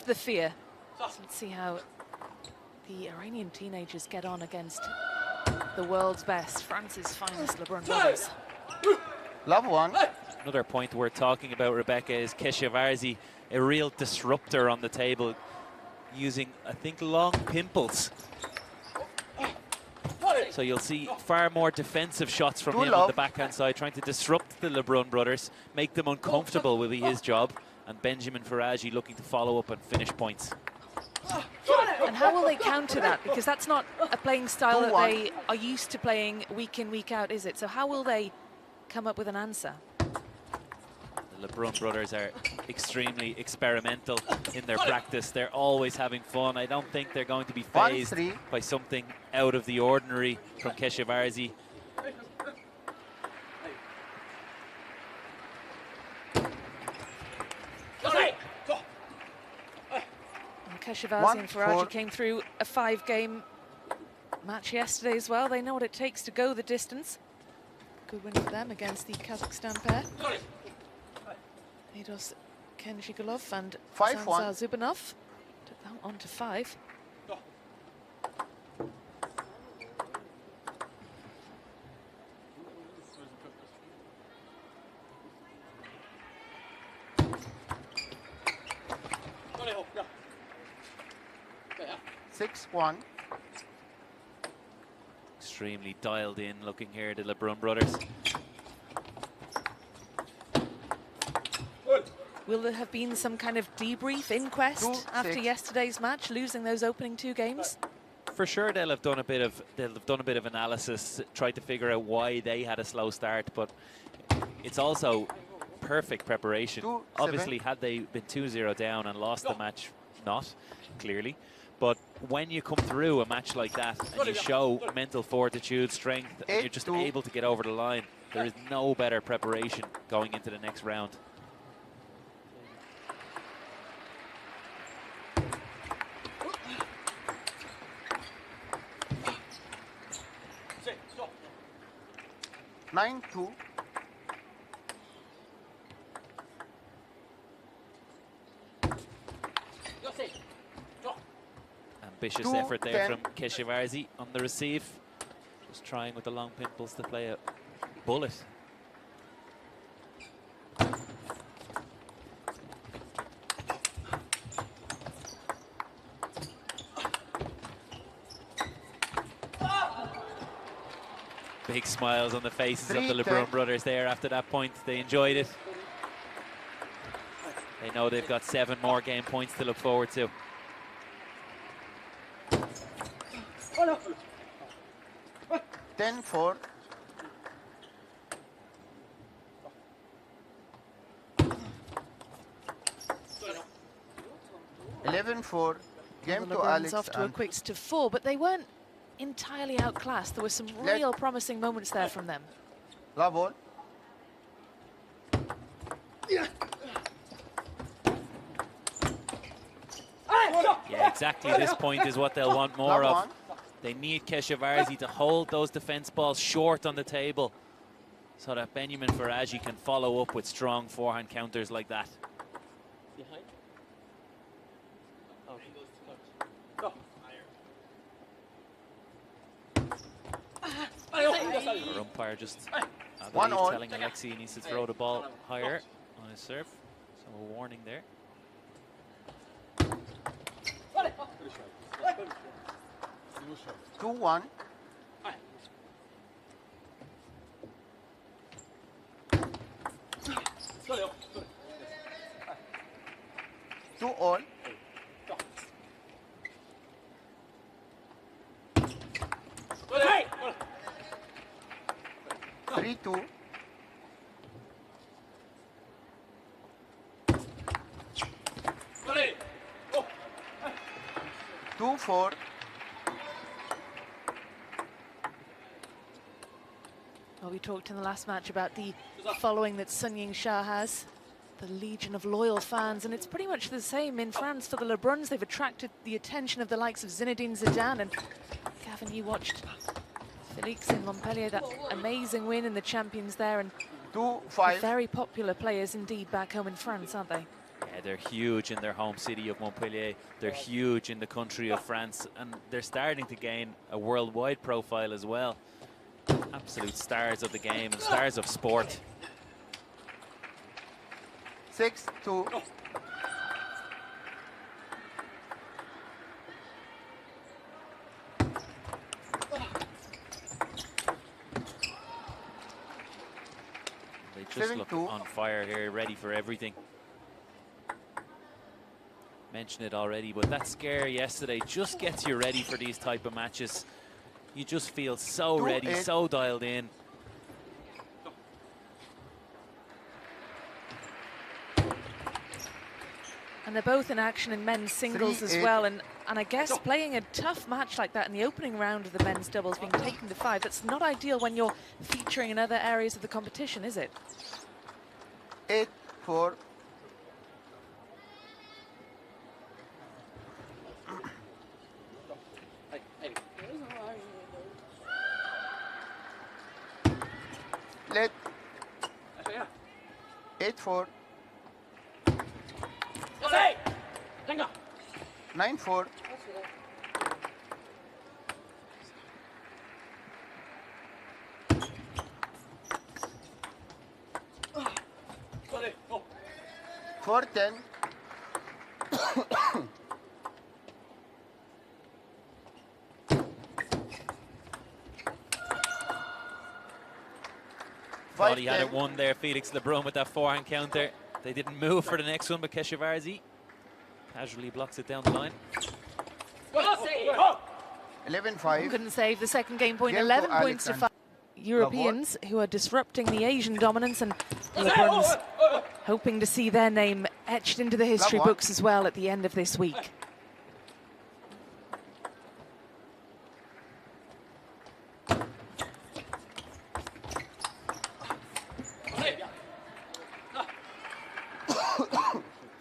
the fear. So let's see how the Iranian teenagers get on against the world's best, France's finest Lebrun brothers. Love one. Another point we're talking about, Rebecca, is Keshavarzi, a real disruptor on the table, using, I think, long pimples. So you'll see far more defensive shots from him on the backhand side, trying to disrupt the Lebrun brothers, make them uncomfortable will be his job. And Benyamin Faraji looking to follow up and finish points. And how will they counter that? Because that's not a playing style that they are used to playing week in, week out, is it? So how will they come up with an answer? The Lebrun brothers are extremely experimental in their practice. They're always having fun. I don't think they're going to be fazed by something out of the ordinary from Keshavarzi. Keshavarzi and Faraji came through a 5-game match yesterday as well. They know what it takes to go the distance. Good win for them against the Kazakhstan pair. Eidos Kenshigulov and Sanzar Zubanov took that on to 5. Extremely dialed in looking here, the Lebrun brothers. Will there have been some kind of debrief, inquest after yesterday's match, losing those opening 2 games? For sure, they'll have done a bit of analysis, tried to figure out why they had a slow start, but it's also perfect preparation. Obviously, had they been 2-0 down and lost the match, not clearly. But when you come through a match like that and you show mental fortitude, strength, and you're just able to get over the line, there is no better preparation going into the next round. (9-2). Ambitious effort there from Keshavarzi on the receive. Just trying with the long pimples to play a bullet. Big smiles on the faces of the Lebrun brothers there after that point. They enjoyed it. They know they've got 7 more game points to look forward to. Oh, 10-4. (11-4). Game to Alex. Off to a quick to 4, but they weren't entirely outclassed. There were some real promising moments there from them. La ball. Yeah, exactly. This point is what they'll want more of. They need Keshavarzi to hold those defense balls short on the table so that Benyamin Faraji can follow up with strong forehand counters like that. Our umpire just telling Alexis he needs to throw the ball higher on his serve. So a warning there. Two one. Two all. 3-2. 2-4. Well, we talked in the last match about the following that Sun Ying Shah has, the legion of loyal fans, and it's pretty much the same in France for the Lebruns. They've attracted the attention of the likes of Zinedine Zidane, and Gavin, you watched Felix in Montpellier, that amazing win in the Champions there, and 2-5. very popular players indeed back home in France, aren't they? Yeah, they're huge in their home city of Montpellier. They're huge in the country of France, and they're starting to gain a worldwide profile as well. Absolute stars of the game and stars of sport. 6-2. They just look on fire here, ready for everything. Mentioned it already, but that scare yesterday just gets you ready for these type of matches. You just feel so ready, so dialed in. And they're both in action in men's singles as well. And I guess playing a tough match like that in the opening round of the men's doubles, being taken to 5, that's not ideal when you're featuring in other areas of the competition, is it? 8-4. Let 8-4. 9-4. 4-10. 'Thought he had it won there, Felix Lebrun, with that forehand counter. They didn't move for the next one, but Keshavarzi casually blocks it down the line. 11-5. Couldn't save the second game point. 11 points to 5. Europeans who are disrupting the Asian dominance, and Lebron's hoping to see their name etched into the history books as well at the end of this week.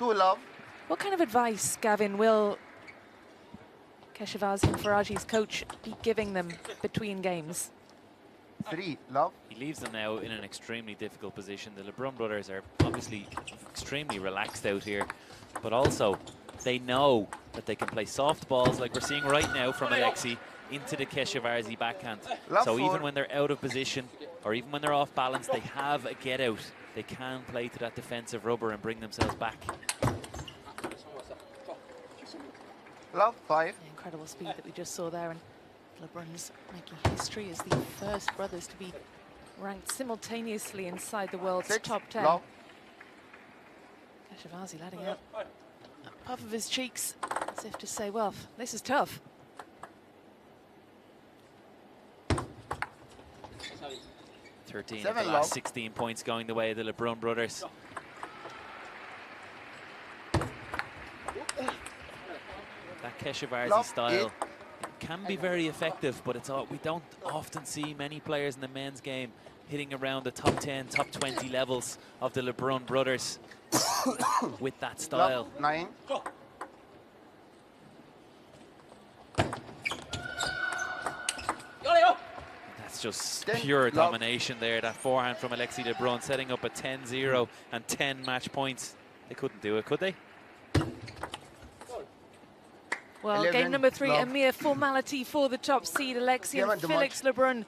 Love. What kind of advice, Gavin, will Keshavarzi and Faraji's coach be giving them between games? 3 love. He leaves them now in an extremely difficult position. The Lebrun brothers are obviously extremely relaxed out here, but also they know that they can play soft balls like we're seeing right now from Alexis into the Keshavarzi backhand. So even when they're out of position or even when they're off balance, they have a get out. They can play to that defensive rubber and bring themselves back. Love 5. The incredible speed that we just saw there, and Lebrun's making history as the first brothers to be ranked simultaneously inside the world's top 10. Love. Keshavarzi letting out a puff of his cheeks as if to say, well, this is tough. 13 of the last 16 points going the way of the Lebrun brothers. That Keshavarzi style can be very effective, but it's all, we don't often see many players in the men's game hitting around the top 10, top 20 levels of the Lebrun brothers with that style. 9. That's just pure domination there. That forehand from Alexis Lebrun setting up a 10-0 and 10 match points. They couldn't do it, could they? Well, game number 3, a mere formality for the top seed, Alexis and Felix Lebrun.